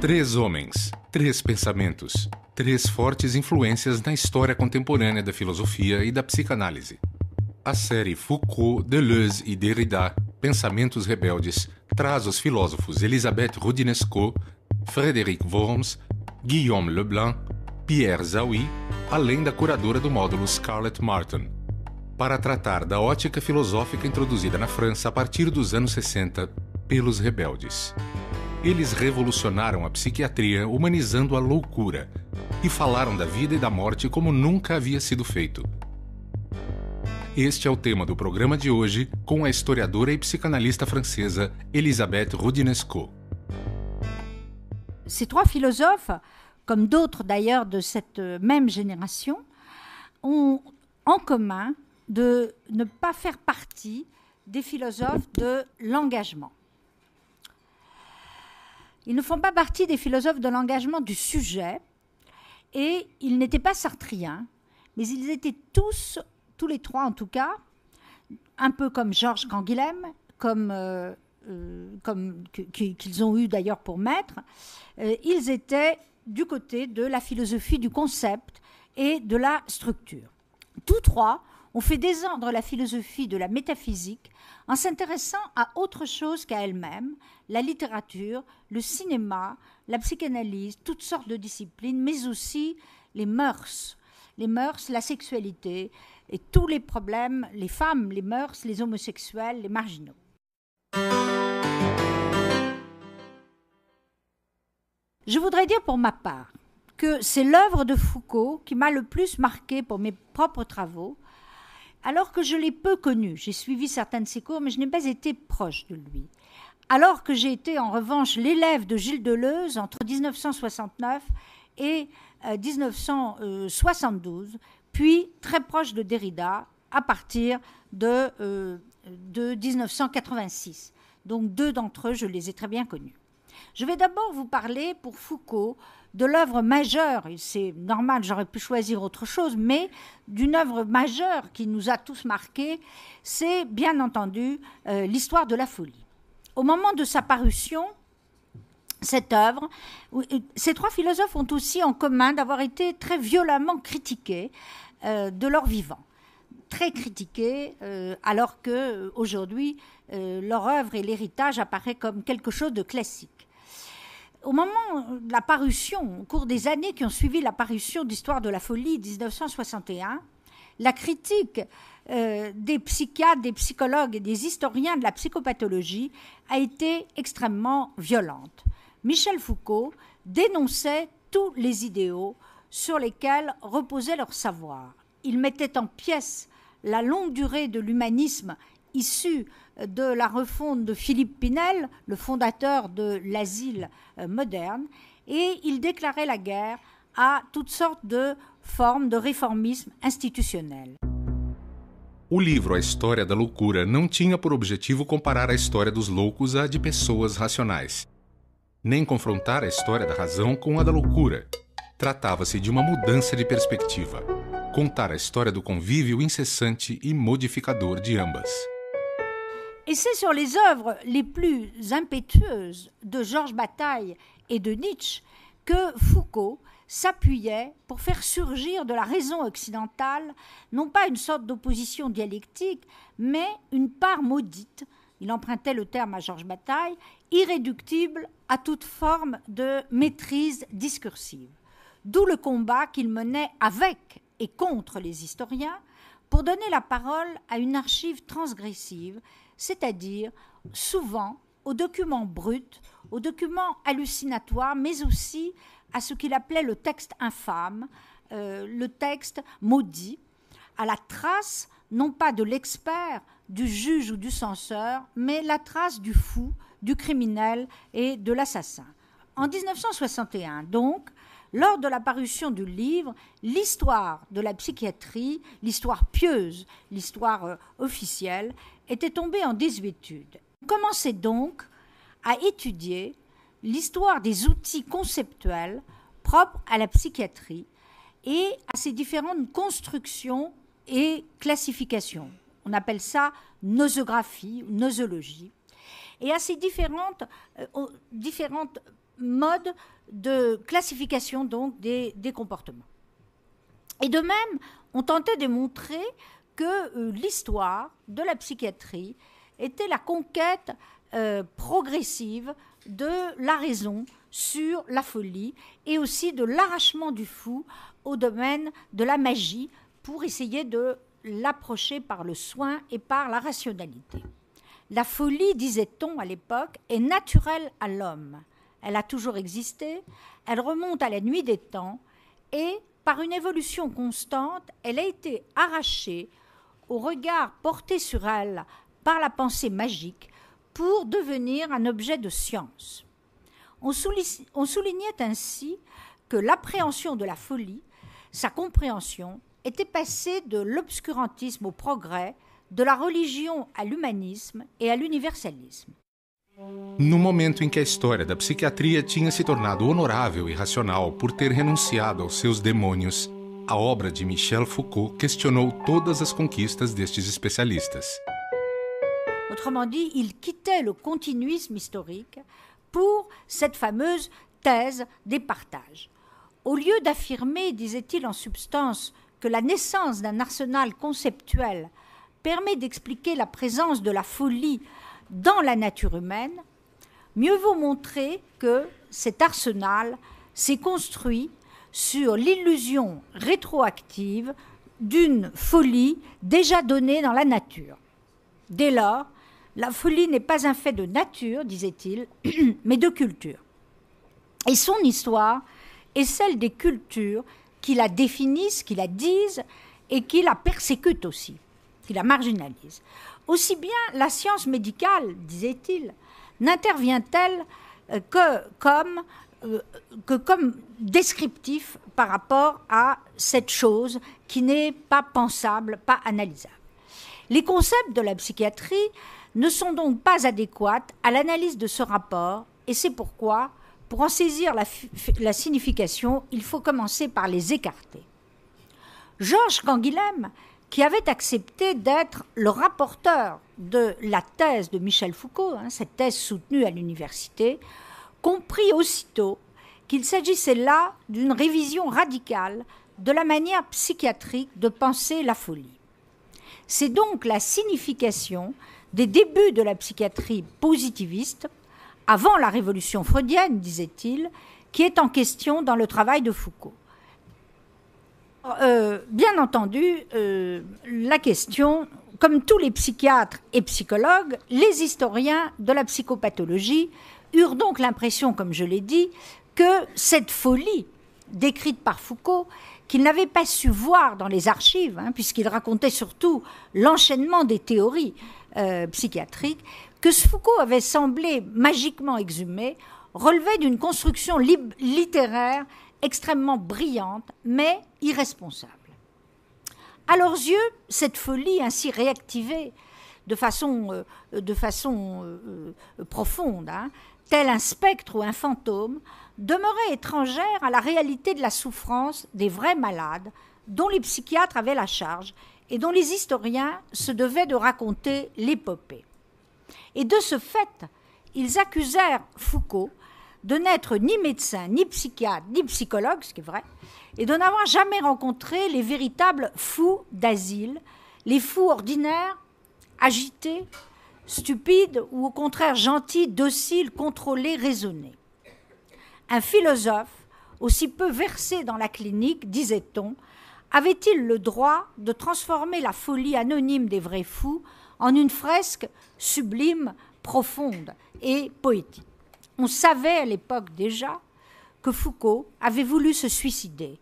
Três homens, três pensamentos, três fortes influências na história contemporânea da filosofia e da psicanálise. A série Foucault, Deleuze e Derrida, Pensamentos Rebeldes, traz os filósofos Elisabeth Roudinesco, Frédéric Worms, Guillaume Leblanc, Pierre Zawi, além da curadora do módulo Scarlett Martin, para tratar da ótica filosófica introduzida na França a partir dos anos 60 pelos rebeldes. Eles revolucionaram a psiquiatria humanizando a loucura e falaram da vida e da morte como nunca havia sido feito. Este é o tema do programa de hoje com a historiadora e psicanalista francesa Elisabeth Roudinesco. Ces trois philosophes, comme d'autres d'ailleurs de cette même génération, ont en commun de ne pas faire partie des philosophes de l'engagement. Ils ne font pas partie des philosophes de l'engagement du sujet et ils n'étaient pas sartriens, mais ils étaient tous les trois en tout cas, un peu comme Georges Canguilhem, qu'ils ont eu d'ailleurs pour maître, ils étaient du côté de la philosophie du concept et de la structure. Tous trois ont fait descendre la philosophie de la métaphysique en s'intéressant à autre chose qu'à elle-même, la littérature, le cinéma, la psychanalyse, toutes sortes de disciplines, mais aussi les mœurs, la sexualité et tous les problèmes, les femmes, les mœurs, les homosexuels, les marginaux. Je voudrais dire pour ma part que c'est l'œuvre de Foucault qui m'a le plus marqué pour mes propres travaux, alors que je l'ai peu connu. J'ai suivi certains de ses cours, mais je n'ai pas été proche de lui. Alors que j'ai été en revanche l'élève de Gilles Deleuze entre 1969 et 1972, puis très proche de Derrida à partir de 1986. Donc deux d'entre eux, je les ai très bien connus. Je vais d'abord vous parler pour Foucault de l'œuvre majeure, et c'est normal, j'aurais pu choisir autre chose, mais d'une œuvre majeure qui nous a tous marqués, c'est bien entendu l'histoire de la folie. Au moment de sa parution, cette œuvre, ces trois philosophes ont aussi en commun d'avoir été très violemment critiqués de leur vivant. Très critiqués, alors qu'aujourd'hui, leur œuvre et l'héritage apparaît comme quelque chose de classique. Au moment de la parution, au cours des années qui ont suivi la parution d'Histoire de la folie 1961, la critique des psychiatres, des psychologues et des historiens de la psychopathologie a été extrêmement violente. Michel Foucault dénonçait tous les idéaux sur lesquels reposait leur savoir. Il mettait en pièces la longue durée de l'humanisme issu de la refonte de Philippe Pinel, le fondateur de l'asile moderne, et il déclarait la guerre a toutes sortes de formes de réformisme institutionnel. O livro A História da Loucura não tinha por objetivo comparar a história dos loucos à de pessoas racionais, nem confrontar a história da razão com a da loucura. Tratava-se de uma mudança de perspectiva, contar a história do convívio incessante e modificador de ambas. Et c'est sur les œuvres les plus impétueuses de Georges Bataille et de Nietzsche que Foucault s'appuyait pour faire surgir de la raison occidentale non pas une sorte d'opposition dialectique, mais une part maudite, il empruntait le terme à Georges Bataille, irréductible à toute forme de maîtrise discursive. D'où le combat qu'il menait avec et contre les historiens pour donner la parole à une archive transgressive, c'est-à-dire souvent aux documents bruts, aux documents hallucinatoires, mais aussi à ce qu'il appelait le texte infâme, le texte maudit, à la trace non pas de l'expert, du juge ou du censeur, mais la trace du fou, du criminel et de l'assassin. En 1961, donc, lors de la parution du livre, l'histoire de la psychiatrie, l'histoire pieuse, l'histoire officielle, était tombée en désuétude. On commençait donc à étudier l'histoire des outils conceptuels propres à la psychiatrie et à ses différentes constructions et classifications. On appelle ça nosographie ou nosologie. Et à ces différentes mode de classification donc des comportements. Et de même, on tentait de montrer que l'histoire de la psychiatrie était la conquête progressive de la raison sur la folie et aussi de l'arrachement du fou au domaine de la magie pour essayer de l'approcher par le soin et par la rationalité. La folie, disait-on à l'époque, est naturelle à l'homme. Elle a toujours existé, elle remonte à la nuit des temps et, par une évolution constante, elle a été arrachée au regard porté sur elle par la pensée magique pour devenir un objet de science. On soulignait ainsi que l'appréhension de la folie, sa compréhension, était passée de l'obscurantisme au progrès, de la religião à l'humanisme et à l'universalisme. No momento em que a história da psiquiatria tinha se tornado honorável e racional por ter renunciado aos seus demônios, a obra de Michel Foucault questionou todas as conquistas destes especialistas. Autrement dit, il quittait le continuisme historique pour cette fameuse thèse des partages. Au lieu d'affirmer, disait-il en substance, que la naissance d'un arsenal conceptuel permet d'expliquer la présence de la folie dans la nature humaine, mieux vaut montrer que cet arsenal s'est construit sur l'illusion rétroactive d'une folie déjà donnée dans la nature. Dès lors, la folie n'est pas un fait de nature, disait-il, mais de culture. Et son histoire est celle des cultures qui la définissent, qui la disent et qui la persécutent aussi, qui la marginalisent. Aussi bien la science médicale, disait-il, n'intervient-elle que comme descriptif par rapport à cette chose qui n'est pas pensable, pas analysable. Les concepts de la psychiatrie ne sont donc pas adéquats à l'analyse de ce rapport, et c'est pourquoi, pour en saisir la signification, il faut commencer par les écarter. Georges Canguilhem, qui avait accepté d'être le rapporteur de la thèse de Michel Foucault, cette thèse soutenue à l'université, comprit aussitôt qu'il s'agissait là d'une révision radicale de la manière psychiatrique de penser la folie. C'est donc la signification des débuts de la psychiatrie positiviste, avant la révolution freudienne, disait-il, qui est en question dans le travail de Foucault. Bien entendu, la question, comme tous les psychiatres et psychologues, les historiens de la psychopathologie eurent donc l'impression, comme je l'ai dit, que cette folie décrite par Foucault, qu'il n'avait pas su voir dans les archives, puisqu'il racontait surtout l'enchaînement des théories psychiatriques, que ce Foucault avait semblé magiquement exhumé, relevait d'une construction littéraire extrêmement brillante, mais irresponsable. À leurs yeux, cette folie ainsi réactivée de façon profonde, tel un spectre ou un fantôme, demeurait étrangère à la réalité de la souffrance des vrais malades dont les psychiatres avaient la charge et dont les historiens se devaient de raconter l'épopée. Et de ce fait, ils accusèrent Foucault de n'être ni médecin, ni psychiatre, ni psychologue, ce qui est vrai, et de n'avoir jamais rencontré les véritables fous d'asile, les fous ordinaires, agités, stupides ou au contraire gentils, dociles, contrôlés, raisonnés. Un philosophe, aussi peu versé dans la clinique, disait-on, avait-il le droit de transformer la folie anonyme des vrais fous en une fresque sublime, profonde et poétique? On savait à l'époque déjà que Foucault avait voulu se suicider.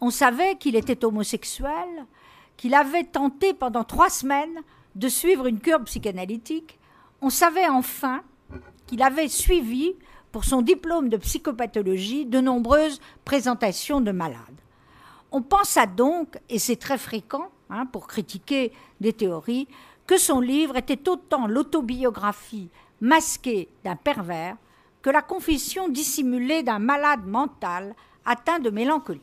On savait qu'il était homosexuel, qu'il avait tenté pendant 3 semaines de suivre une cure psychanalytique. On savait enfin qu'il avait suivi, pour son diplôme de psychopathologie, de nombreuses présentations de malades. On pensa donc, et c'est très fréquent pour critiquer des théories, que son livre était autant l'autobiographie masquée d'un pervers que la confession dissimulée d'un malade mental atteint de mélancolie.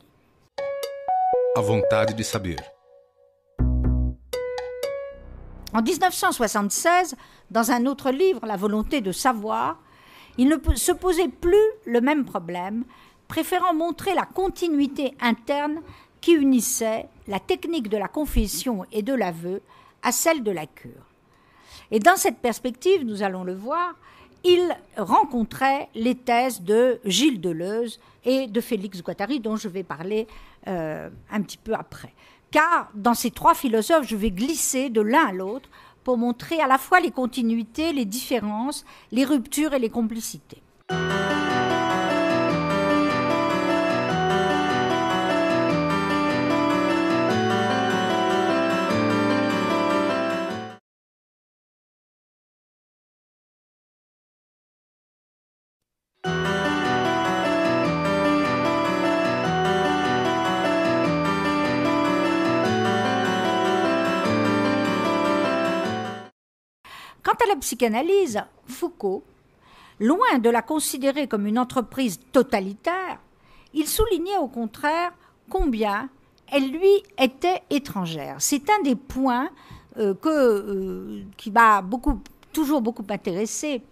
A vontade de saber. En 1976, dans un autre livre, La volonté de savoir, Il ne se posait plus le même problème, préférant montrer la continuité interne qui unissait la technique de la confession et de l'aveu à celle de la cure. Et dans cette perspective, nous allons le voir, il rencontrait les thèses de Gilles Deleuze et de Félix Guattari, dont je vais parler un petit peu après. Car dans ces trois philosophes, je vais glisser de l'un à l'autre pour montrer à la fois les continuités, les différences, les ruptures et les complicités. Quant à la psychanalyse, Foucault, loin de la considérer comme une entreprise totalitaire, il soulignait au contraire combien elle lui était étrangère. C'est un des points qui m'a toujours beaucoup intéressé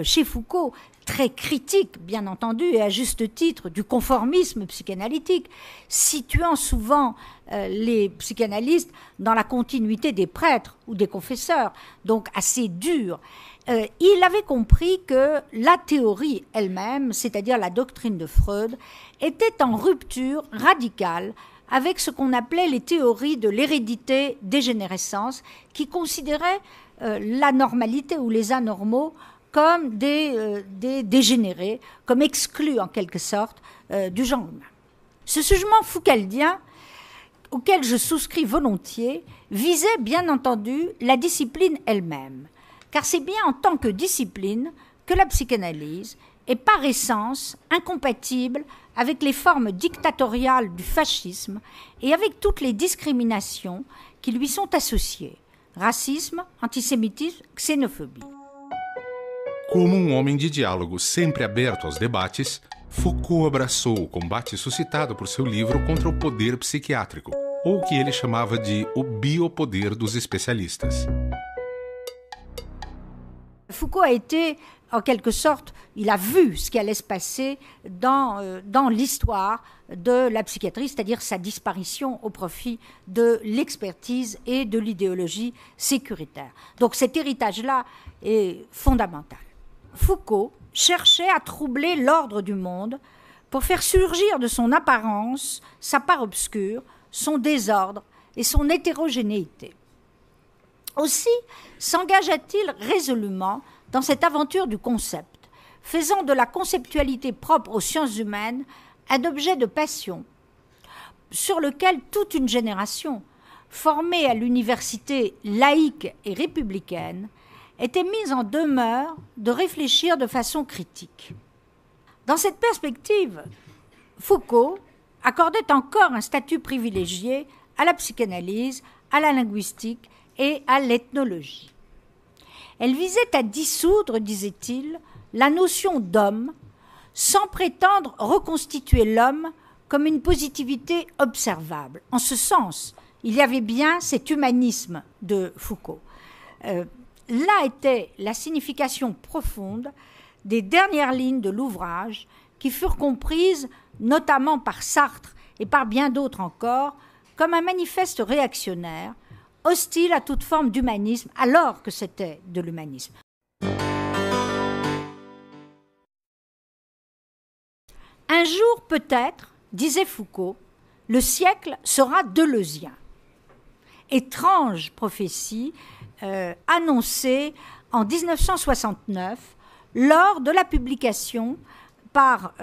chez Foucault, très critique, bien entendu, et à juste titre, du conformisme psychanalytique, situant souvent les psychanalystes dans la continuité des prêtres ou des confesseurs, donc assez dur. Il avait compris que la théorie elle-même, c'est-à-dire la doctrine de Freud, était en rupture radicale avec ce qu'on appelait les théories de l'hérédité-dégénérescence, qui considéraient l'anormalité ou les anormaux comme des dégénérés, comme exclus en quelque sorte du genre humain. Ce jugement foucaldien, auquel je souscris volontiers, visait bien entendu la discipline elle-même, car c'est bien en tant que discipline que la psychanalyse est par essence incompatible avec les formes dictatoriales du fascisme et avec toutes les discriminations qui lui sont associées, racisme, antisémitisme, xénophobie. Como homem de diálogo sempre aberto aos debates, Foucault abraçou o combate suscitado por seu livro contra o poder psiquiátrico, ou o que ele chamava de o biopoder dos especialistas. Foucault a été, en quelque sorte, il a vu ce qui allait se passer dans l'histoire de la psychiatrie, c'est-à-dire sa disparition au profit de l'expertise et de l'idéologie sécuritaire. Donc cet héritage-là est fondamental. Foucault cherchait à troubler l'ordre du monde pour faire surgir de son apparence sa part obscure, son désordre et son hétérogénéité. Aussi s'engagea-t-il résolument dans cette aventure du concept, faisant de la conceptualité propre aux sciences humaines un objet de passion, sur lequel toute une génération, formée à l'université laïque et républicaine, était mise en demeure de réfléchir de façon critique. Dans cette perspective, Foucault accordait encore un statut privilégié à la psychanalyse, à la linguistique et à l'ethnologie. Elle visait à dissoudre, disait-il, la notion d'homme sans prétendre reconstituer l'homme comme une positivité observable. En ce sens, il y avait bien cet humanisme de Foucault. Là était la signification profonde des dernières lignes de l'ouvrage qui furent comprises notamment par Sartre et par bien d'autres encore comme un manifeste réactionnaire, hostile à toute forme d'humanisme alors que c'était de l'humanisme. Un jour peut-être, disait Foucault, le siècle sera deleuzien. Étrange prophétie annoncée en 1969 lors de la publication par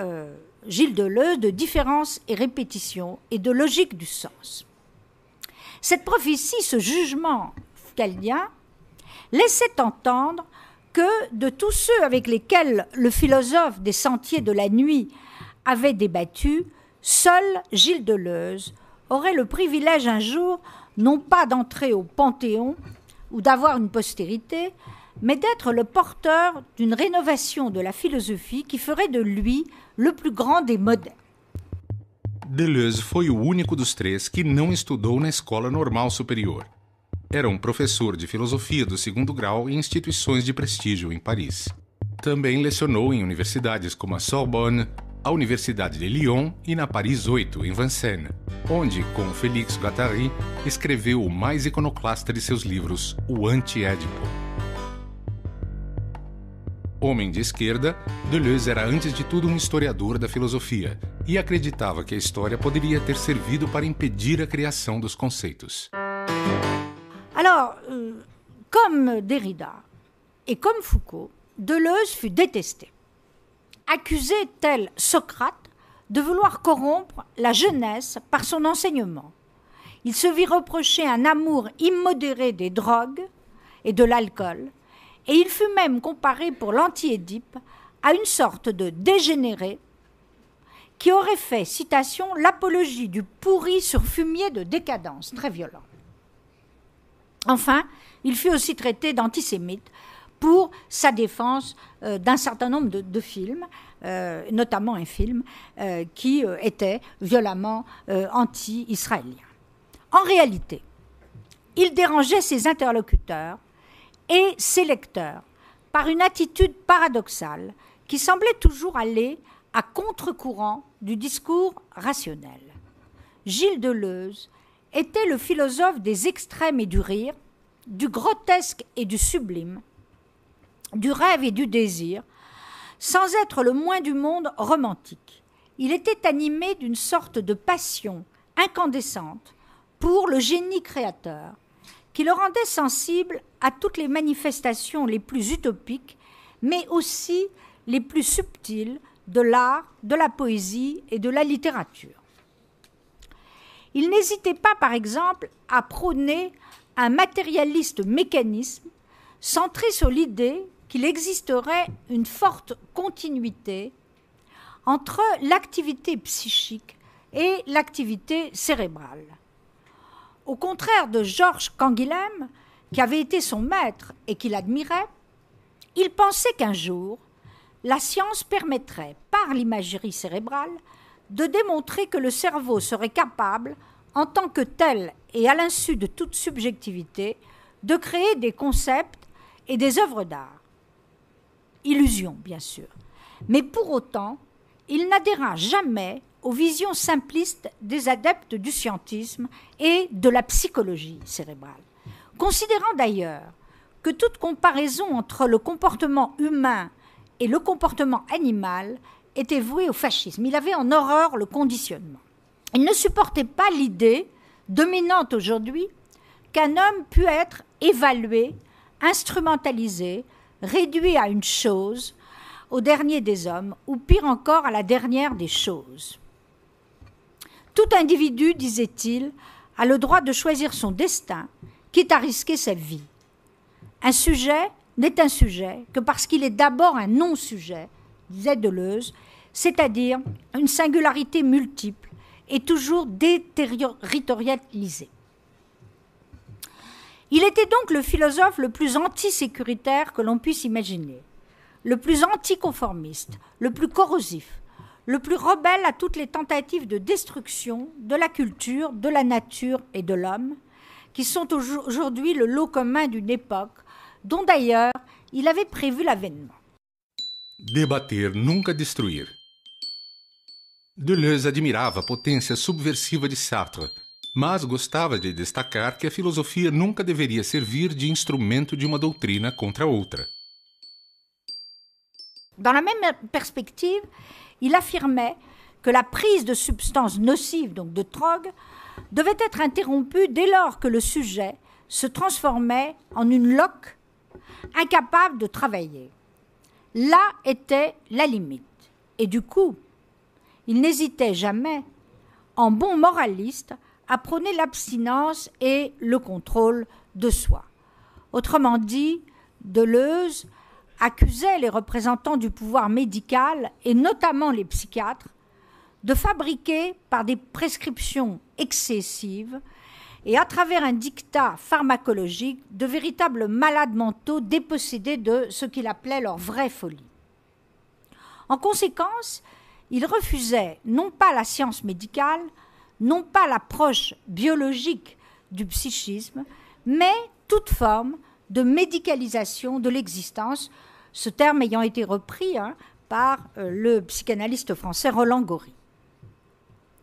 Gilles Deleuze de Différence et répétition et de logique du sens. Cette prophétie, ce jugement foucaldien, laissait entendre que de tous ceux avec lesquels le philosophe des sentiers de la nuit avait débattu, seul Gilles Deleuze aurait le privilège un jour non pas d'entrer au Panthéon ou d'avoir une postérité, mais d'être le porteur d'une rénovation de la philosophie qui ferait de lui le plus grand des modernes. Deleuze foi o único dos três que não estudou na escola normal superior. Era professor de filosofia do segundo grau em instituições de prestígio em Paris. Também lecionou em universidades como a Sorbonne, a Universidade de Lyon e na Paris 8, em Vincennes, onde, com Félix Guattari, escreveu o mais iconoclasta de seus livros, O Anti-Édipo. Homem de esquerda, Deleuze era antes de tudo um historiador da filosofia e acreditava que a história poderia ter servido para impedir a criação dos conceitos. Alors, comme Derrida et comme Foucault, Deleuze fut détesté. Accusé tel Socrate de vouloir corrompre la jeunesse par son enseignement. Il se vit reprocher un amour immodéré des drogues et de l'alcool, et il fut même comparé pour l'anti-Édipe à une sorte de dégénéré qui aurait fait, citation, l'apologie du pourri sur fumier de décadence, très violent. Enfin, il fut aussi traité d'antisémite pour sa défense d'un certain nombre de films, notamment un film qui était violemment anti-israélien. En réalité, il dérangeait ses interlocuteurs et ses lecteurs par une attitude paradoxale qui semblait toujours aller à contre-courant du discours rationnel. Gilles Deleuze était le philosophe des extrêmes et du rire, du grotesque et du sublime, du rêve et du désir, sans être le moins du monde romantique. Il était animé d'une sorte de passion incandescente pour le génie créateur, qui le rendait sensible à toutes les manifestations les plus utopiques, mais aussi les plus subtiles de l'art, de la poésie et de la littérature. Il n'hésitait pas, par exemple, à prôner un matérialiste mécanisme centré sur l'idée qu'il existerait une forte continuité entre l'activité psychique et l'activité cérébrale. Au contraire de Georges Canguilhem, qui avait été son maître et qu'il admirait, il pensait qu'un jour, la science permettrait, par l'imagerie cérébrale, de démontrer que le cerveau serait capable, en tant que tel et à l'insu de toute subjectivité, de créer des concepts et des œuvres d'art. Illusion, bien sûr. Mais pour autant, il n'adhéra jamais aux visions simplistes des adeptes du scientisme et de la psychologie cérébrale, considérant d'ailleurs que toute comparaison entre le comportement humain et le comportement animal était vouée au fascisme. Il avait en horreur le conditionnement. Il ne supportait pas l'idée, dominante aujourd'hui, qu'un homme pût être évalué, instrumentalisé, réduit à une chose, au dernier des hommes, ou pire encore à la dernière des choses. Tout individu, disait-il, a le droit de choisir son destin, quitte à risquer sa vie. Un sujet n'est un sujet que parce qu'il est d'abord un non-sujet, disait Deleuze, c'est-à-dire une singularité multiple et toujours déterritorialisée. Il était donc le philosophe le plus antisécuritaire que l'on puisse imaginer, le plus anticonformiste, le plus corrosif, le plus rebelle à toutes les tentatives de destruction de la culture, de la nature et de l'homme, qui sont aujourd'hui le lot commun d'une époque dont d'ailleurs il avait prévu l'avènement. Debater, nunca destruir. Deleuze admirava a potência subversiva de Sartre, mas gostava de destacar que a filosofia nunca deveria servir de instrumento de uma doutrina contra outra. Dans la même perspective, il affirmait que la prise de substances nocives, donc de drogue, devait être interrompue dès lors que le sujet se transformait en une loque incapable de travailler. Là était la limite. Et du coup, il n'hésitait jamais, en bon moraliste, à prôner l'abstinence et le contrôle de soi. Autrement dit, Deleuze accusait les représentants du pouvoir médical, et notamment les psychiatres, de fabriquer par des prescriptions excessives et à travers un diktat pharmacologique de véritables malades mentaux dépossédés de ce qu'il appelait leur vraie folie. En conséquence, il refusait non pas la science médicale, non pas l'approche biologique du psychisme, mais toute forme de médicalisation de l'existence, ce terme ayant été repris par le psychanalyste français Roland Gori.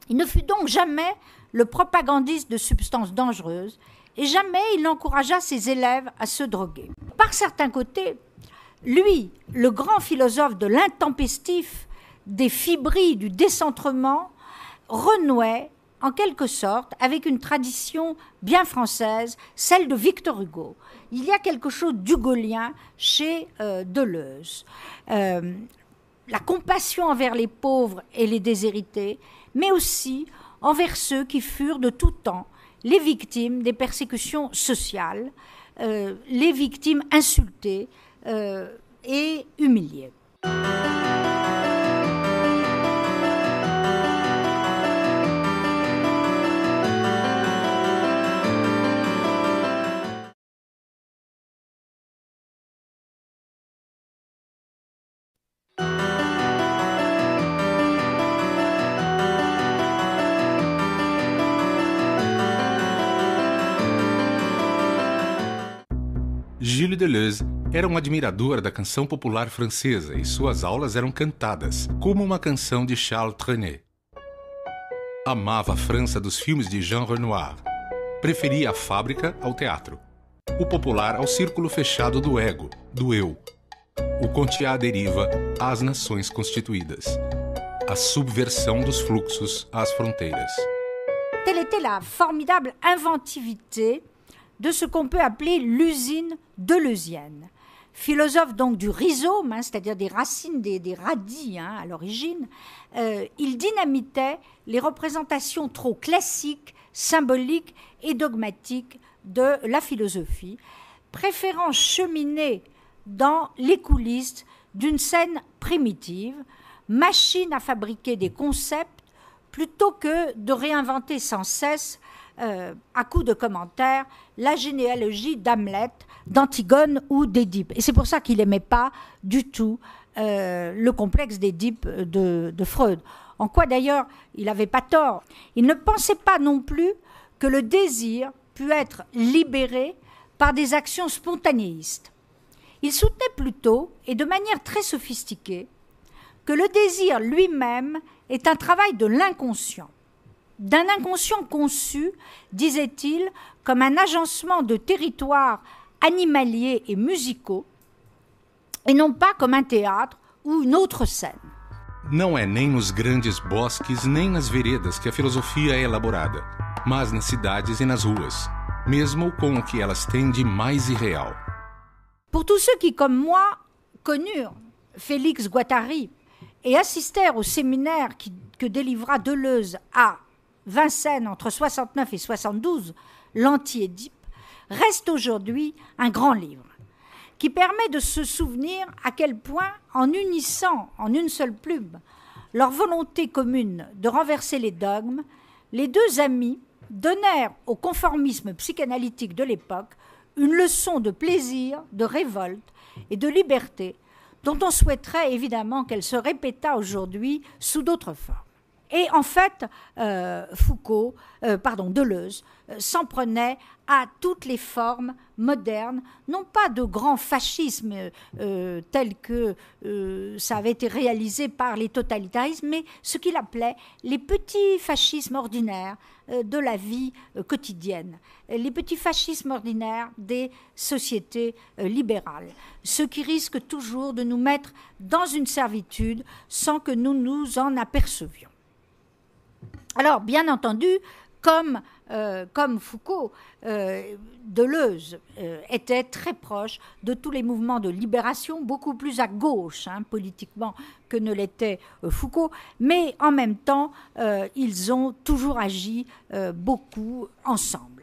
Il ne fut donc jamais le propagandiste de substances dangereuses et jamais il n'encouragea ses élèves à se droguer. Par certains côtés, lui, le grand philosophe de l'intempestif, des fibrilles, du décentrement, renouait en quelque sorte avec une tradition bien française, celle de Victor Hugo. Il y a quelque chose d'hugolien chez Deleuze. La compassion envers les pauvres et les déshérités, mais aussi envers ceux qui furent de tout temps les victimes des persécutions sociales, les victimes insultées et humiliées. Gilles Deleuze era um admirador da canção popular francesa e suas aulas eram cantadas, como uma canção de Charles Trenet. Amava a França dos filmes de Jean Renoir. Preferia a fábrica ao teatro, o popular ao círculo fechado do ego, do eu, o Contiá à deriva às nações constituídas, a subversão dos fluxos às fronteiras. Telle était la formidable inventivité de ce qu'on peut appeler l'usine deleuzienne. Philosophe donc du rhizome, c'est-à-dire des racines, des radis à l'origine, il dynamitait les représentations trop classiques, symboliques et dogmatiques de la philosophie, préférant cheminer dans les coulisses d'une scène primitive, machine à fabriquer des concepts, plutôt que de réinventer sans cesse à coup de commentaires, la généalogie d'Hamlet, d'Antigone ou d'Édipe. Et c'est pour ça qu'il n'aimait pas du tout le complexe d'Édipe de Freud. En quoi d'ailleurs il n'avait pas tort. Il ne pensait pas non plus que le désir pût être libéré par des actions spontanéistes. Il soutenait plutôt, et de manière très sophistiquée, que le désir lui-même est un travail de l'inconscient. D'un inconscient conçu, disait-il, comme un agencement de territoires animaliers et musicaux, et non pas comme un théâtre ou une autre scène. Não é nem nos grandes bosques nem nas veredas que a filosofia é elaborada, mas nas cidades e nas ruas, mesmo com o que elas têm de mais irreal. Pour tous ceux qui, comme moi, connurent Félix Guattari et assistèrent au séminaire que délivra Deleuze à Vincennes entre 69 et 72, l'Anti-Édipe, reste aujourd'hui un grand livre qui permet de se souvenir à quel point, en unissant en une seule plume leur volonté commune de renverser les dogmes, les deux amis donnèrent au conformisme psychanalytique de l'époque une leçon de plaisir, de révolte et de liberté dont on souhaiterait évidemment qu'elle se répétât aujourd'hui sous d'autres formes. Et en fait, Deleuze s'en prenait à toutes les formes modernes, non pas de grand fascisme tel que ça avait été réalisé par les totalitarismes, mais ce qu'il appelait les petits fascismes ordinaires de la vie quotidienne, les petits fascismes ordinaires des sociétés libérales, ceux qui risquent toujours de nous mettre dans une servitude sans que nous nous en apercevions. Alors, bien entendu, comme Foucault, Deleuze était très proche de tous les mouvements de libération, beaucoup plus à gauche politiquement que ne l'était Foucault, mais en même temps, ils ont toujours agi beaucoup ensemble.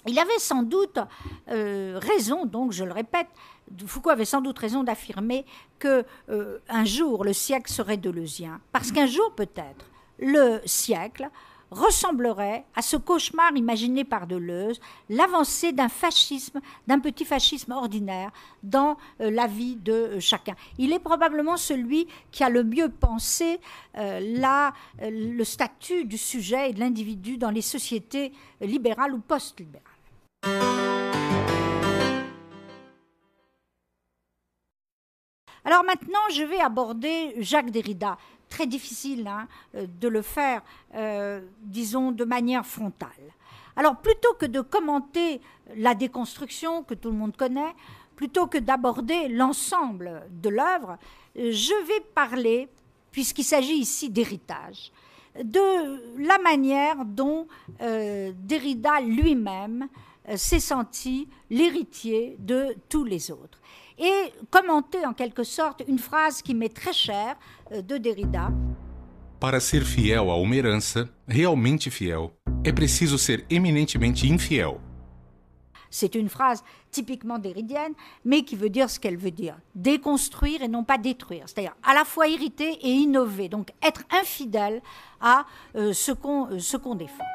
Il avait sans doute raison, donc je le répète, Foucault avait sans doute raison d'affirmer qu'un jour le siècle serait deleuzien, parce qu'un jour peut-être, le siècle ressemblerait à ce cauchemar imaginé par Deleuze, l'avancée d'un fascisme, d'un petit fascisme ordinaire dans la vie de chacun. Il est probablement celui qui a le mieux pensé le statut du sujet et de l'individu dans les sociétés libérales ou post-libérales. Alors maintenant, je vais aborder Jacques Derrida. Très difficile de le faire, disons, de manière frontale. Alors plutôt que de commenter la déconstruction que tout le monde connaît, plutôt que d'aborder l'ensemble de l'œuvre, je vais parler, puisqu'il s'agit ici d'héritage, de la manière dont Derrida lui-même s'est senti l'héritier de tous les autres. Et commenter en quelque sorte une phrase qui m'est très chère de Derrida. Para ser fiel a uma herança, realmente fiel, é preciso ser eminentemente infiel. C'est une phrase typiquement derridienne, mais qui veut dire ce qu'elle veut dire. Déconstruire et non pas détruire. C'est-à-dire à la fois hériter et innover. Donc être infidèle à ce qu'on défend.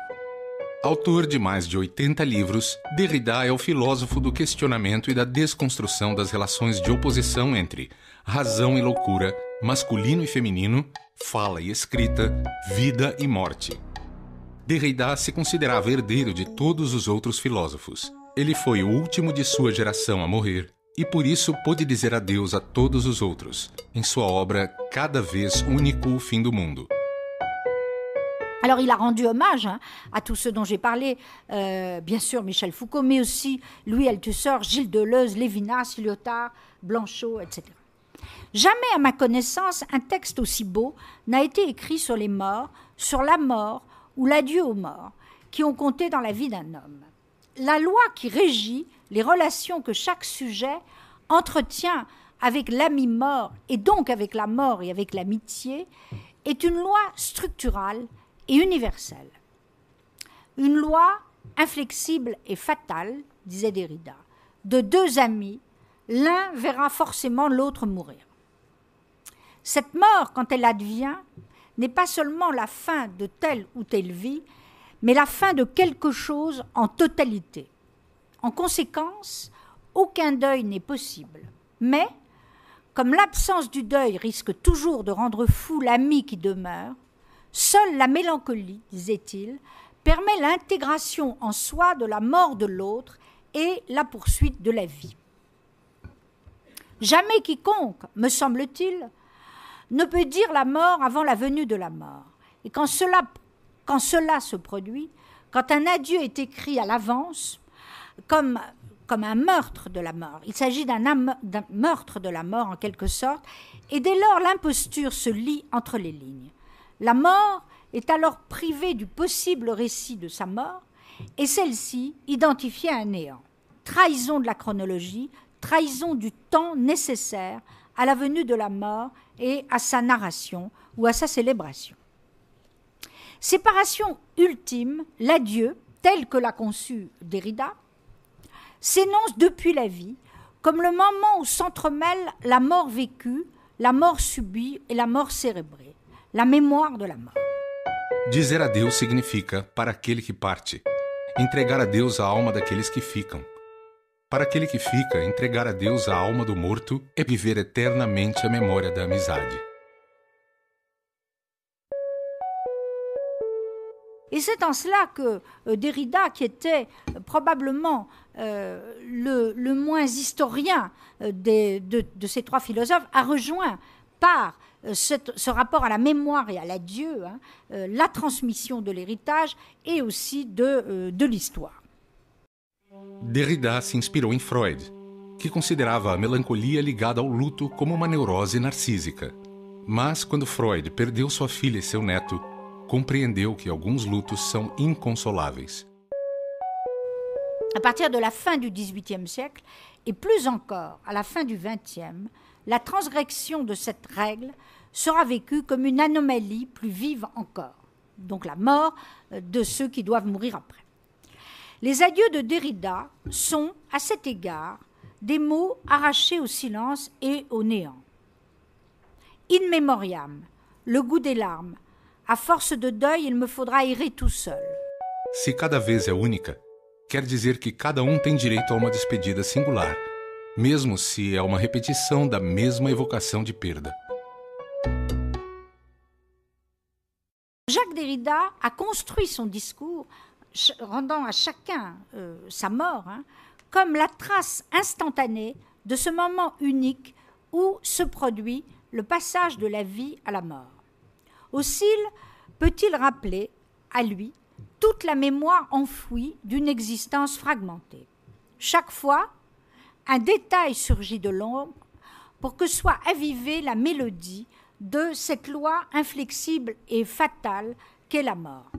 Autor de mais de 80 livros, Derrida é o filósofo do questionamento e da desconstrução das relações de oposição entre razão e loucura, masculino e feminino, fala e escrita, vida e morte. Derrida se considerava herdeiro de todos os outros filósofos. Ele foi o último de sua geração a morrer e por isso pôde dizer adeus a todos os outros, em sua obra Cada vez único o fim do mundo. Alors il a rendu hommage à tous ceux dont j'ai parlé, bien sûr Michel Foucault, mais aussi Louis Althusser, Gilles Deleuze, Lévinas, Lyotard, Blanchot, etc. Jamais à ma connaissance un texte aussi beau n'a été écrit sur les morts, sur la mort ou l'adieu aux morts, qui ont compté dans la vie d'un homme. La loi qui régit les relations que chaque sujet entretient avec l'ami mort, et donc avec la mort et avec l'amitié, est une loi structurale et universelle. Une loi inflexible et fatale, disait Derrida. De deux amis, l'un verra forcément l'autre mourir. Cette mort, quand elle advient, n'est pas seulement la fin de telle ou telle vie, mais la fin de quelque chose en totalité. En conséquence, aucun deuil n'est possible. Mais, comme l'absence du deuil risque toujours de rendre fou l'ami qui demeure, seule la mélancolie, disait-il, permet l'intégration en soi de la mort de l'autre et la poursuite de la vie. Jamais quiconque, me semble-t-il, ne peut dire la mort avant la venue de la mort. Et quand cela se produit, quand un adieu est écrit à l'avance, comme un meurtre de la mort, il s'agit d'un meurtre de la mort en quelque sorte, et dès lors l'imposture se lit entre les lignes. La mort est alors privée du possible récit de sa mort, et celle-ci identifiée à un néant. Trahison de la chronologie, trahison du temps nécessaire à la venue de la mort et à sa narration ou à sa célébration. Séparation ultime, l'adieu, tel que l'a conçu Derrida, s'énonce depuis la vie comme le moment où s'entremêlent la mort vécue, la mort subie et la mort cérébrée, la mémoire de la mort. Dizer adeus significa, para aquele que parte, entregar a Deus a alma daqueles que ficam. Para aquele que fica, entregar a Deus a alma do morto é viver eternamente a memória da amizade. Et c'est en cela que Derrida, qui était probablement le moins historien de ces trois philosophes, a rejoint par ce rapport à la mémoire et à l'adieu, la transmission de l'héritage et aussi de l'histoire. Derrida se inspirou em Freud, que considerava a melancolia ligada ao luto como uma neurose narcísica. Mas, quando Freud perdeu sua filha e seu neto, compreendeu que alguns lutos são inconsoláveis. À partir de la fin du XVIIIe siècle, et plus encore à la fin du XXe, la transgression de cette règle sera vécue comme une anomalie plus vive encore. Donc la mort de ceux qui doivent mourir après. Les adieux de Derrida sont, à cet égard, des mots arrachés au silence et au néant. In memoriam, le goût des larmes. À force de deuil, il me faudra errer tout seul. Se cada vez é única, quer dizer que cada tem direito a uma despedida singular, mesmo se é uma repetição da mesma evocação de perda. Jacques Derrida a construit son discours rendant à chacun sa mort, comme la trace instantanée de ce moment unique où se produit le passage de la vie à la mort. Aussi peut-il rappeler à lui toute la mémoire enfouie d'une existence fragmentée. Chaque fois, un détail surgit de l'ombre pour que soit avivée la mélodie de cette loi inflexible et fatale qu'est la mort.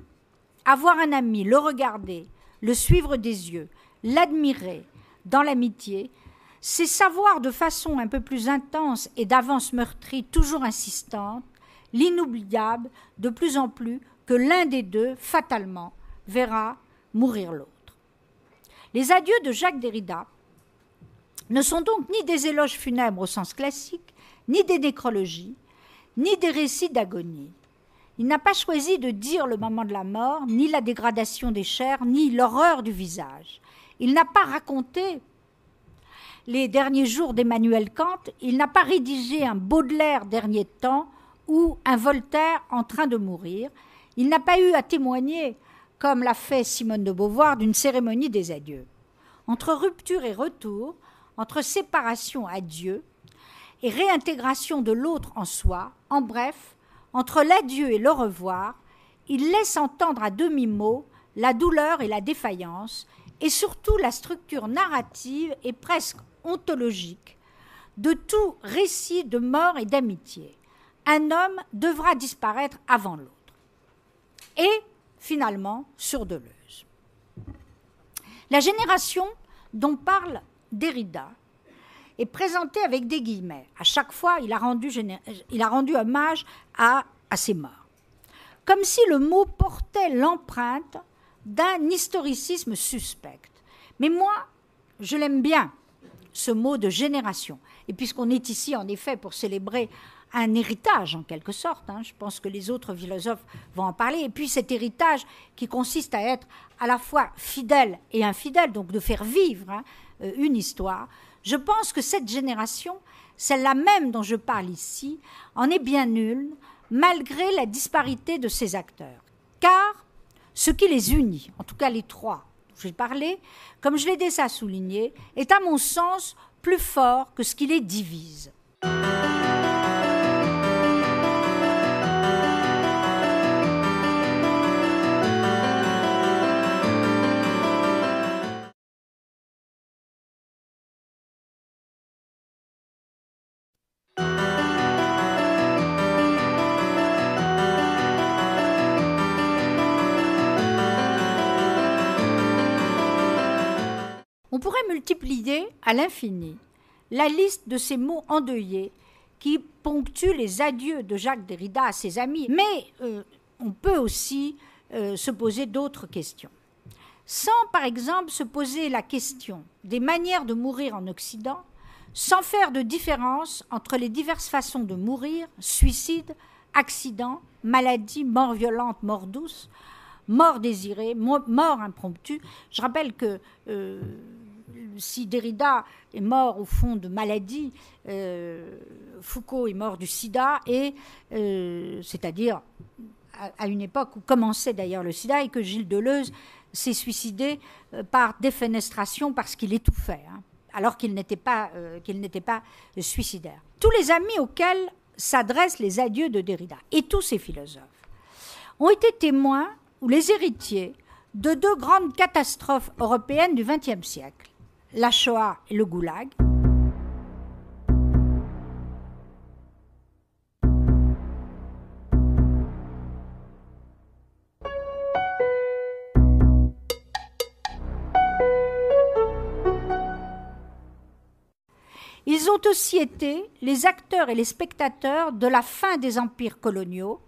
Avoir un ami, le regarder, le suivre des yeux, l'admirer dans l'amitié, c'est savoir de façon un peu plus intense et d'avance meurtrie, toujours insistante, l'inoubliable de plus en plus que l'un des deux, fatalement, verra mourir l'autre. Les adieux de Jacques Derrida ne sont donc ni des éloges funèbres au sens classique, ni des nécrologies, ni des récits d'agonie. Il n'a pas choisi de dire le moment de la mort, ni la dégradation des chairs, ni l'horreur du visage. Il n'a pas raconté les derniers jours d'Emmanuel Kant, il n'a pas rédigé un Baudelaire dernier temps ou un Voltaire en train de mourir. Il n'a pas eu à témoigner, comme l'a fait Simone de Beauvoir, d'une cérémonie des adieux. Entre rupture et retour, entre séparation, adieu, et réintégration de l'autre en soi, en bref, entre l'adieu et le revoir, il laisse entendre à demi-mot la douleur et la défaillance, et surtout la structure narrative et presque ontologique de tout récit de mort et d'amitié. Un homme devra disparaître avant l'autre. Et, finalement, sur Deleuze. La génération dont parle Derrida est présentée avec des guillemets. À chaque fois, il a rendu hommage à ses morts. Comme si le mot portait l'empreinte d'un historicisme suspect. Mais moi, je l'aime bien, ce mot de génération. Et puisqu'on est ici, en effet, pour célébrer un héritage, en quelque sorte, je pense que les autres philosophes vont en parler, et puis cet héritage qui consiste à être à la fois fidèle et infidèle, donc de faire vivre une histoire, je pense que cette génération, celle-là même dont je parle ici, en est bien nulle, malgré la disparité de ses acteurs. Car ce qui les unit, en tout cas les trois dont j'ai parlé, comme je l'ai déjà souligné, est à mon sens plus fort que ce qui les divise. On pourrait multiplier à l'infini la liste de ces mots endeuillés qui ponctuent les adieux de Jacques Derrida à ses amis, mais on peut aussi se poser d'autres questions. Sans, par exemple, se poser la question des manières de mourir en Occident, sans faire de différence entre les diverses façons de mourir, suicide, accident, maladie, mort violente, mort douce, mort désirée, mort impromptue. Je rappelle que si Derrida est mort au fond de maladie, Foucault est mort du sida, et c'est-à-dire à une époque où commençait d'ailleurs le sida, et que Gilles Deleuze s'est suicidé par défenestration parce qu'il étouffait, alors qu'il n'était pas suicidaire. Tous les amis auxquels s'adressent les adieux de Derrida, et tous ces philosophes, ont été témoins ou les héritiers de deux grandes catastrophes européennes du XXe siècle, la Shoah et le Goulag. Ils ont aussi été les acteurs et les spectateurs de la fin des empires coloniaux,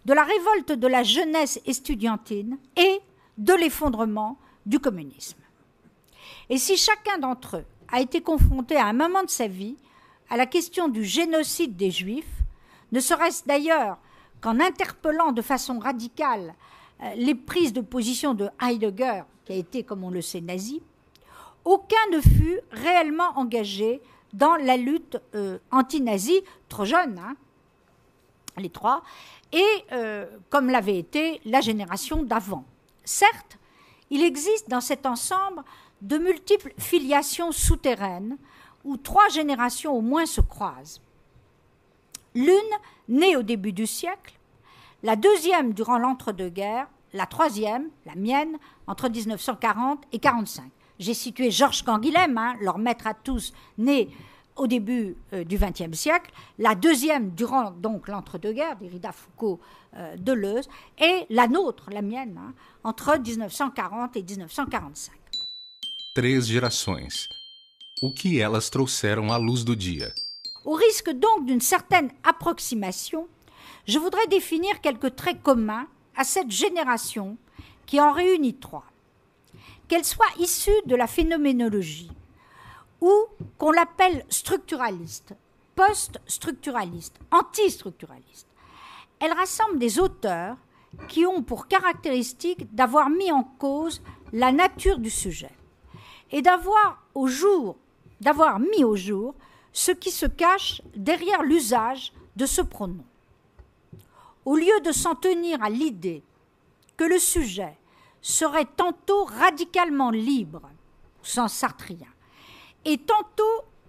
de la révolte de la jeunesse estudiantine et de l'effondrement du communisme. Et si chacun d'entre eux a été confronté à un moment de sa vie à la question du génocide des Juifs, ne serait-ce d'ailleurs qu'en interpellant de façon radicale les prises de position de Heidegger, qui a été, comme on le sait, nazi, aucun ne fut réellement engagé dans la lutte anti-nazie, trop jeune, les trois, et comme l'avait été la génération d'avant. Certes, il existe dans cet ensemble de multiples filiations souterraines où 3 générations au moins se croisent. L'une née au début du siècle, la deuxième durant l'entre-deux-guerres, la troisième, la mienne, entre 1940 et 1945. J'ai situé Georges Canguilhem, leur maître à tous, né au début du XXe siècle, la deuxième durant donc l'entre-deux-guerres, Derrida, Foucault, Deleuze, et la nôtre, la mienne, entre 1940 et 1945. 3 gerações. O que elas trouxeram à luz do dia? Au risque donc d'une certaine approximation, je voudrais définir quelques traits communs à cette génération qui en réunit 3. Qu'elle soit issue de la phénoménologie ou qu'on l'appelle structuraliste, post-structuraliste, anti-structuraliste, elle rassemble des auteurs qui ont pour caractéristique d'avoir mis en cause la nature du sujet et d'avoir mis au jour ce qui se cache derrière l'usage de ce pronom. Au lieu de s'en tenir à l'idée que le sujet serait tantôt radicalement libre, au sens sartrien, et tantôt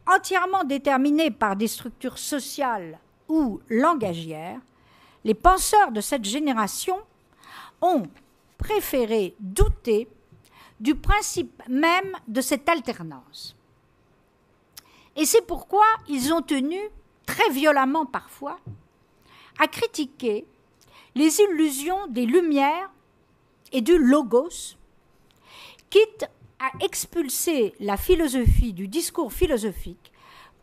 entièrement déterminé par des structures sociales ou langagières, les penseurs de cette génération ont préféré douter du principe même de cette alternance. Et c'est pourquoi ils ont tenu, très violemment parfois, à critiquer les illusions des Lumières et du logos, quitte à expulser la philosophie du discours philosophique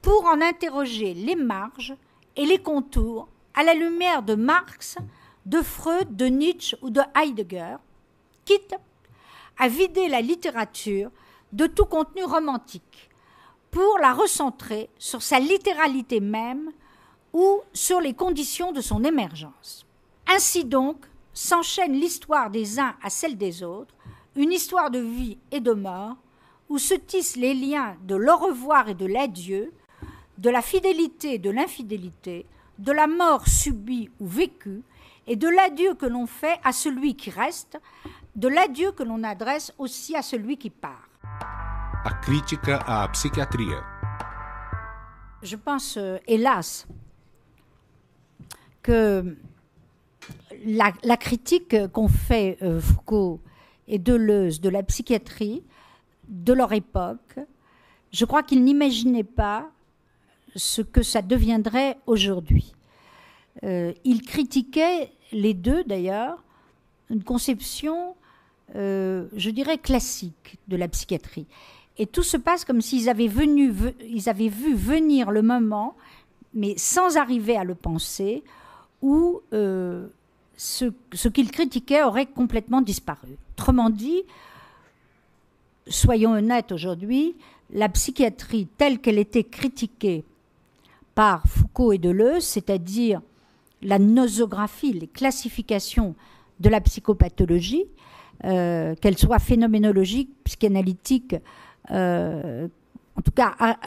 pour en interroger les marges et les contours à la lumière de Marx, de Freud, de Nietzsche ou de Heidegger, quitte à vider la littérature de tout contenu romantique pour la recentrer sur sa littéralité même ou sur les conditions de son émergence. Ainsi donc, s'enchaîne l'histoire des uns à celle des autres, une histoire de vie et de mort, où se tissent les liens de l'au revoir et de l'adieu, de la fidélité et de l'infidélité, de la mort subie ou vécue, et de l'adieu que l'on fait à celui qui reste, de l'adieu que l'on adresse aussi à celui qui part. A crítica à psiquiatria. Je pense, hélas, que la critique qu'ont fait Foucault et Deleuze de la psychiatrie de leur époque, je crois qu'ils n'imaginaient pas ce que ça deviendrait aujourd'hui. Ils critiquaient, les deux d'ailleurs, une conception, je dirais, classique de la psychiatrie. Et tout se passe comme s'ils avaient vu venir le moment, mais sans arriver à le penser, où ce qu'ils critiquaient aurait complètement disparu. Autrement dit, soyons honnêtes aujourd'hui, la psychiatrie telle qu'elle était critiquée par Foucault et Deleuze, c'est-à-dire la nosographie, les classifications de la psychopathologie, qu'elles soient phénoménologiques, psychanalytiques, en tout cas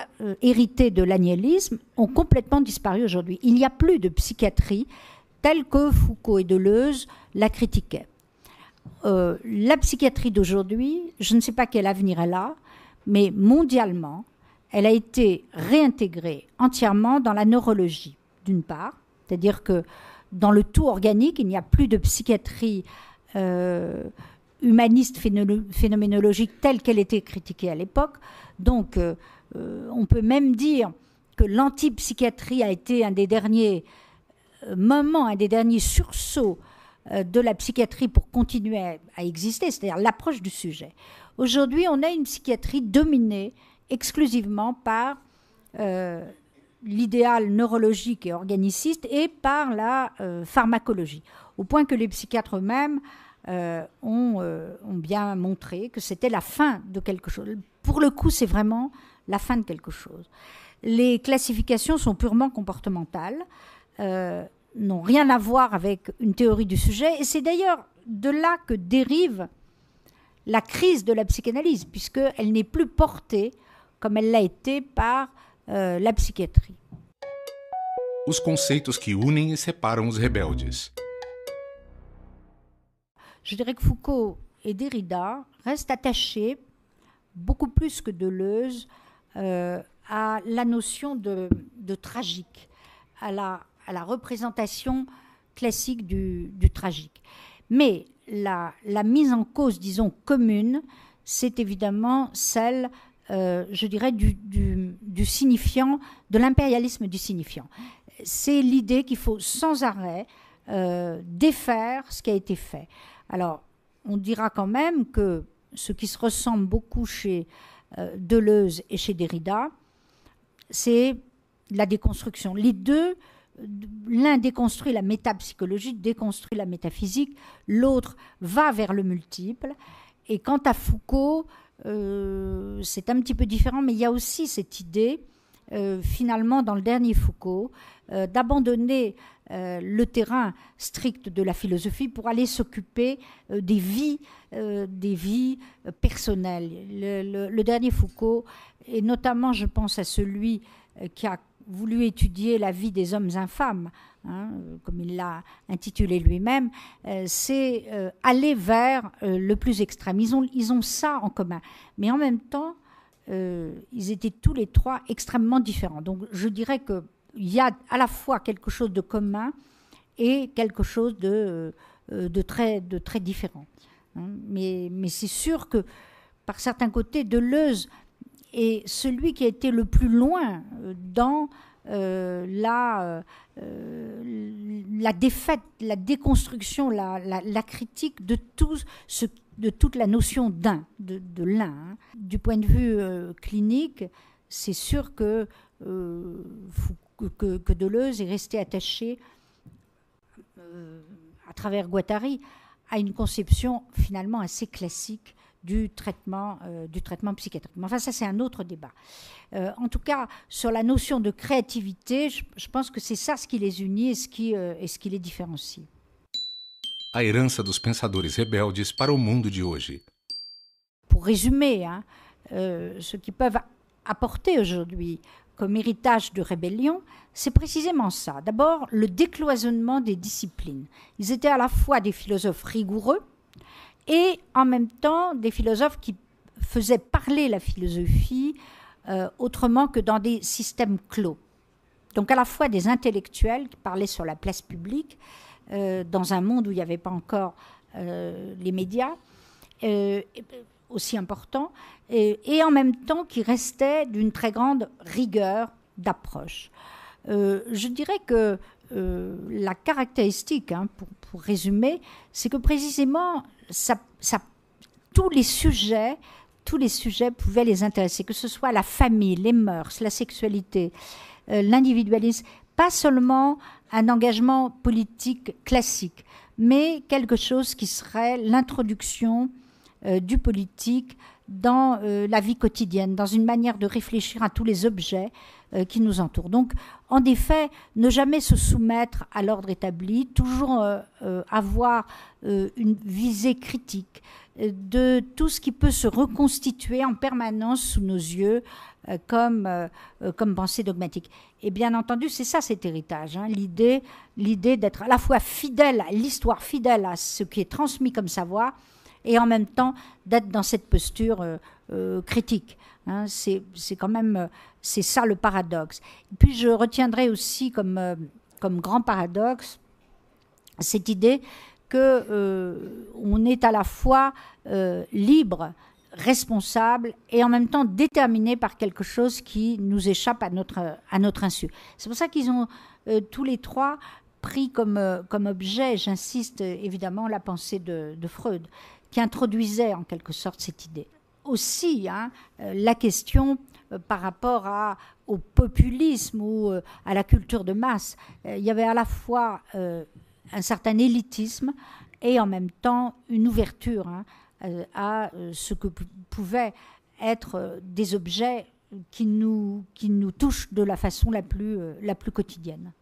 héritées de l'aniélisme, ont complètement disparu aujourd'hui. Il n'y a plus de psychiatrie telle que Foucault et Deleuze la critiquaient. La psychiatrie d'aujourd'hui, je ne sais pas quel avenir elle a, mais mondialement, elle a été réintégrée entièrement dans la neurologie, d'une part, c'est-à-dire que dans le tout organique, il n'y a plus de psychiatrie humaniste phénoménologique telle qu'elle était critiquée à l'époque. Donc, on peut même dire que l'antipsychiatrie a été un des derniers moments, un des derniers sursauts de la psychiatrie pour continuer à exister, c'est-à-dire l'approche du sujet. Aujourd'hui, on a une psychiatrie dominée exclusivement par l'idéal neurologique et organiciste et par la pharmacologie, au point que les psychiatres eux-mêmes ont bien montré que c'était la fin de quelque chose. Pour le coup, c'est vraiment la fin de quelque chose. Les classifications sont purement comportementales, n'ont rien à voir avec une théorie du sujet, et c'est d'ailleurs de là que dérive la crise de la psychanalyse, puisqu'elle n'est plus portée comme elle l'a été par la psychiatrie. Os conceitos que unem e separam os rebeldes. Je dirais que Foucault et Derrida restent attachés, beaucoup plus que Deleuze, à la notion de tragique, à la représentation classique du tragique. Mais la mise en cause, disons, commune, c'est évidemment celle, je dirais, du signifiant, de l'impérialisme du signifiant. C'est l'idée qu'il faut sans arrêt défaire ce qui a été fait. Alors, on dira quand même que ce qui se ressemble beaucoup chez Deleuze et chez Derrida, c'est la déconstruction. Les deux, l'un déconstruit la métapsychologie, déconstruit la métaphysique, l'autre va vers le multiple. Et quant à Foucault, c'est un petit peu différent, mais il y a aussi cette idée, finalement, dans le dernier Foucault, d'abandonner le terrain strict de la philosophie pour aller s'occuper des vies personnelles. Le dernier Foucault, et notamment je pense à celui qui a voulu étudier la vie des hommes infâmes, hein, comme il l'a intitulé lui-même, c'est aller vers le plus extrême. Ils ont ça en commun. Mais en même temps, ils étaient tous les trois extrêmement différents. Donc je dirais qu'il y a à la fois quelque chose de commun et quelque chose de très différent. Hein. Mais c'est sûr que, par certains côtés, Deleuze est celui qui a été le plus loin dans la défaite, la déconstruction, la critique de toute la notion de l'un. Hein. Du point de vue clinique, c'est sûr que Deleuze est resté attaché, à travers Guattari, à une conception finalement assez classique du traitement psychiatrique. Mais enfin, ça, c'est un autre débat. En tout cas, sur la notion de créativité, je pense que c'est ça ce qui les unit et ce qui les différencie. A herança dos pensadores rebeldes para o mundo de hoje. Pour résumer, hein, ce qu'ils peuvent apporter aujourd'hui comme héritage de rébellion, c'est précisément ça. D'abord, le décloisonnement des disciplines. Ils étaient à la fois des philosophes rigoureux et en même temps des philosophes qui faisaient parler la philosophie autrement que dans des systèmes clos. Donc à la fois des intellectuels qui parlaient sur la place publique, dans un monde où il n'y avait pas encore les médias, aussi importants, et en même temps qui restaient d'une très grande rigueur d'approche. Je dirais que la caractéristique, hein, pour résumer, c'est que précisément tous les sujets pouvaient les intéresser, que ce soit la famille, les mœurs, la sexualité, l'individualisme, pas seulement un engagement politique classique, mais quelque chose qui serait l'introduction du politique dans la vie quotidienne, dans une manière de réfléchir à tous les objets qui nous entourent. Donc, en effet, ne jamais se soumettre à l'ordre établi, toujours avoir une visée critique de tout ce qui peut se reconstituer en permanence sous nos yeux comme pensée dogmatique. Et bien entendu, c'est ça cet héritage, hein, l'idée d'être à la fois fidèle à l'histoire, fidèle à ce qui est transmis comme savoir, et en même temps d'être dans cette posture critique. Hein, c'est quand même, c'est ça le paradoxe. Et puis je retiendrai aussi comme grand paradoxe cette idée qu'on est à la fois libre, responsable et en même temps déterminé par quelque chose qui nous échappe à notre insu. C'est pour ça qu'ils ont tous les trois pris comme objet, j'insiste évidemment, la pensée de Freud, qui introduisait en quelque sorte cette idée. Aussi, hein, la question par rapport au populisme ou à la culture de masse, il y avait à la fois un certain élitisme et en même temps une ouverture, hein, à ce que pouvaient être des objets qui nous touchent de la façon la plus quotidienne.